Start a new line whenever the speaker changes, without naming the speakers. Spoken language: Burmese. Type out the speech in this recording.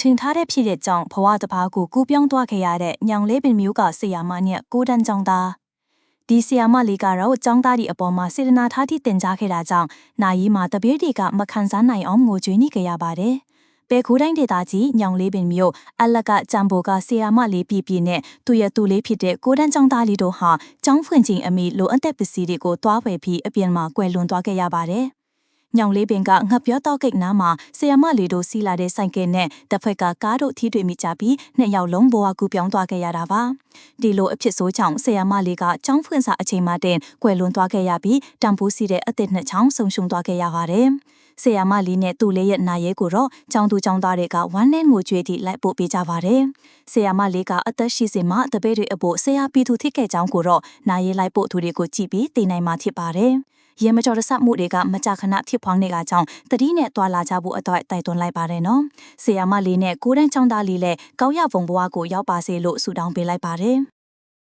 ထင်ထားတဲ့ဖြစ်တဲ့ကြောင့်ဘဝတစ်ပါးကိုကူးပြောင်းသွားခဲ့ရတဲ့ညောင်လေးပင်မျိုးကဆရာမနဲ့ကိုတန်းကျောင်းသားဒီဆရာမလေးကတော့ကျောင်းသားဒီအပေါ်မှာစေတနာထားသည့်တင်ကြားခဲ့တာကြောင့်နာရီမှာတပည့်တွေကမခံစားနိုင်အောင်ငိုကြွေးနေကြရပါတယ်။ပဲခိုးတိုင်းဒေသကြီးညောင်လေးပင်မျိုးအလက်ကကြံပိုကဆရာမလေးပြနဲ့သူရဲ့သူလေးဖြစ်တဲ့ကိုတန်းကျောင်းသားလေးတို့ဟာကျောင်းဖွင့်ခြင်းအမိလိုအပ်တဲ့ပစ္စည်းတွေကိုတွားဝယ်ပြီးအပြင်မှာကွယ်လွန်သွားခဲ့ရပါတယ်။ညောင်လေးပင်ကငှက်ပြောတော့ကိတ်နားမှာဆရာမလေးတို့စီလာတဲ့ဆိုင်ကယ်နဲ့တစ်ဖက်ကကားတို့ထီးတွေ့မိကြပြီးနှစ်ယောက်လုံးဘဝကူပြောင်းသွားခဲ့ရတာပါဒီလိုအဖြစ်ဆိုးကြောင့်ဆရာမလေးကကျောင်းဖွင့်စာအချိန်မှတင်ကွယ်လွန်သွားခဲ့ရပြီးတံပိုးစီတဲ့အသစ်နှစ်ချောင်းဆုံရှုံသွားခဲ့ရပါတယ်ဆရာမလေးနဲ့သူ့လေးရဲ့နာရဲကိုတော့ကျောင်းသူကျောင်းသားတွေကဝမ်းနဲ့ငိုကြွေးသည့်လိုက်ပို့ပေးကြပါတယ်ဆရာမလေးကအသက်ရှိစဉ်မှာတပည့်တွေအဖို့ဆရာပီသူထိခဲ့ကြောင်းကိုတော့နာရဲလိုက်ပို့သူတွေကိုကြည့်ပြီးသိနိုင်မှာဖြစ်ပါတယ်ရေမကြော်ရဆမှုတွေကမကြခဏဖြစ်ပွားနေတာကြောင့်တတိနဲ့တွာလာကြဖို့အတွက်တိုက်တွန်းလိုက်ပါတယ်နော်။ဆရာမလေးနဲ့ကိုတန်းချောင်းသားလေးလည်းကောက်ရပုံဘဝကိုရောက်ပါစေလို့ဆုတောင်းပေးလိုက်ပါတယ်။